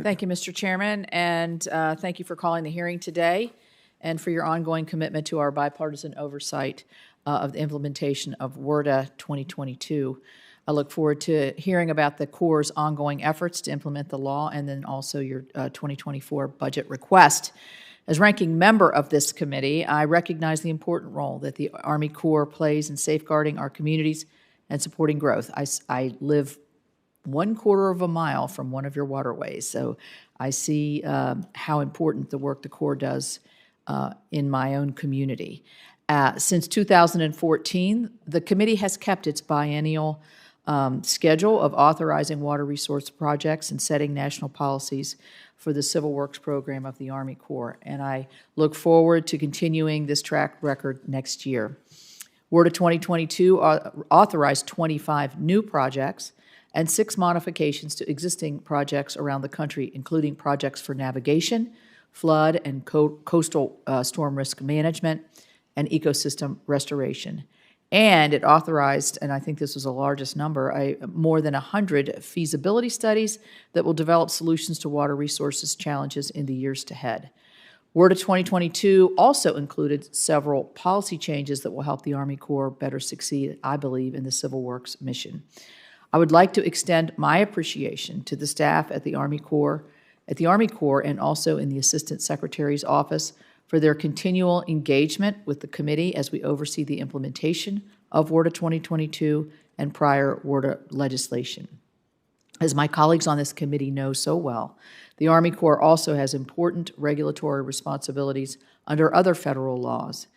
Thank you, Mr. Chairman, and thank you for calling the hearing today and for your ongoing commitment to our bipartisan oversight of the implementation of WRDA 2022. I look forward to hearing about the Corps' ongoing efforts to implement the law and then also your 2024 budget request. As ranking member of this committee, I recognize the important role that the Army Corps plays in safeguarding our communities and supporting growth. I live 1/4 of a mile from one of your waterways, so I see how important the work the Corps does in my own community. Since 2014, the committee has kept its biennial schedule of authorizing water resource projects and setting national policies for the Civil Works program of the Army Corps, and I look forward to continuing this track record next year. WRDA 2022 authorized 25 new projects and 6 modifications to existing projects around the country, including projects for navigation, flood and coastal storm risk management, and ecosystem restoration. And it authorized, and I think this was the largest number, more than 100 feasibility studies that will develop solutions to water resources challenges in the years ahead. WRDA 2022 also included several policy changes that will help the Army Corps better succeed, I believe, in the Civil Works mission. I would like to extend my appreciation to the staff at the Army Corps, and also in the Assistant Secretary's office for their continual engagement with the committee as we oversee the implementation of WRDA 2022 and prior WRDA legislation. As my colleagues on this committee know so well, the Army Corps also has important regulatory responsibilities under other federal laws.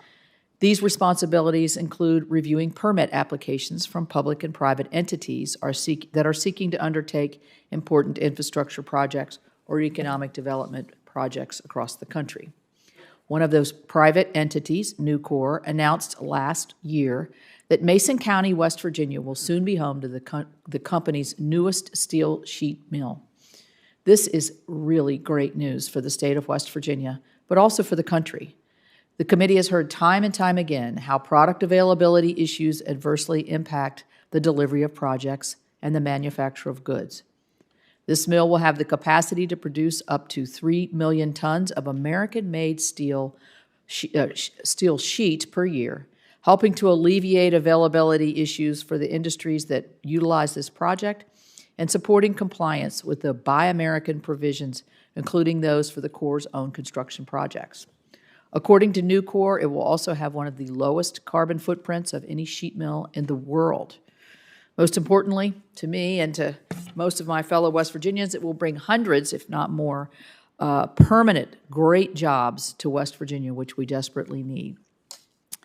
These responsibilities include reviewing permit applications from public and private entities that are seeking to undertake important infrastructure projects or economic development projects across the country. One of those private entities, Nucor, announced last year that Mason County, West Virginia, will soon be home to the company's newest steel sheet mill. This is really great news for the state of West Virginia, but also for the country. The committee has heard time and time again how product availability issues adversely impact the delivery of projects and the manufacture of goods. This mill will have the capacity to produce up to 3 million tons of American-made steel sheet per year, helping to alleviate availability issues for the industries that utilize this project and supporting compliance with the Buy American provisions, including those for the Corps' own construction projects. According to Nucor, it will also have one of the lowest carbon footprints of any sheet mill in the world. Most importantly, to me and to most of my fellow West Virginians, it will bring hundreds, if not more, permanent, great jobs to West Virginia, which we desperately need.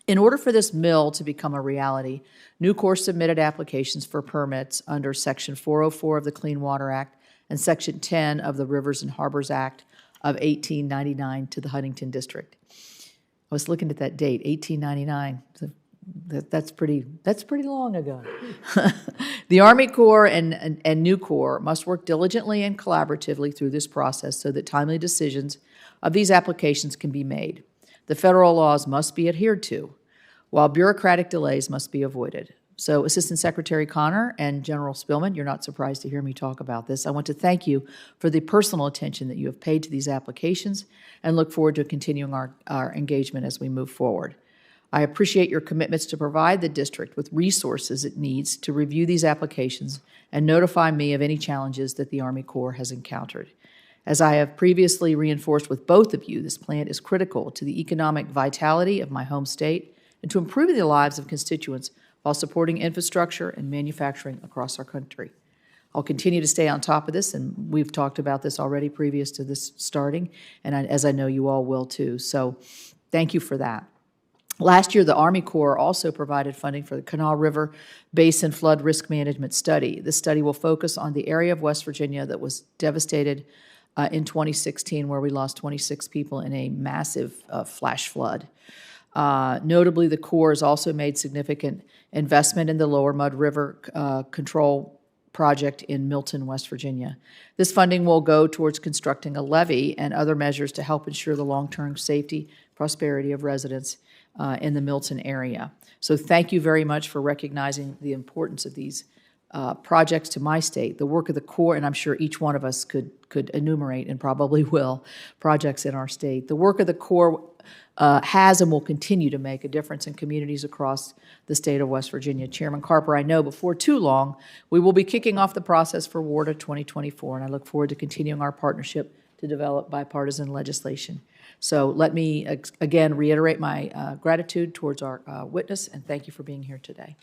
In order for this mill to become a reality, Nucor submitted applications for permits under Section 404 of the Clean Water Act and Section 10 of the Rivers and Harbors Act of 1899 to the Huntington District. I was looking at that date, 1899. That's pretty long ago. The Army Corps and Nucor must work diligently and collaboratively through this process so that timely decisions of these applications can be made. The federal laws must be adhered to, while bureaucratic delays must be avoided. So, Assistant Secretary Connor and General Spillman, you're not surprised to hear me talk about this. I want to thank you for the personal attention that you have paid to these applications and look forward to continuing our engagement as we move forward. I appreciate your commitments to provide the district with resources it needs to review these applications and notify me of any challenges that the Army Corps has encountered. As I have previously reinforced with both of you, this plant is critical to the economic vitality of my home state and to improving the lives of constituents while supporting infrastructure and manufacturing across our country. I'll continue to stay on top of this, and we've talked about this already previous to this starting, and as I know you all will too. So thank you for that. Last year, the Army Corps also provided funding for the Kanawha River Basin Flood Risk Management Study. This study will focus on the area of West Virginia that was devastated in 2016, where we lost 26 people in a massive flash flood. Notably, the Corps has also made significant investment in the Lower Mud River Control Project in Milton, West Virginia. This funding will go towards constructing a levee and other measures to help ensure the long-term safety, prosperity of residents in the Milton area. So thank you very much for recognizing the importance of these projects to my state, the work of the Corps, and I'm sure each one of us could enumerate and probably will, projects in our state. The work of the Corps has and will continue to make a difference in communities across the state of West Virginia. Chairman Carper, I know before too long, we will be kicking off the process for WARDA 2024, and I look forward to continuing our partnership to develop bipartisan legislation. So let me, again, reiterate my gratitude towards our witness, and thank you for being here today.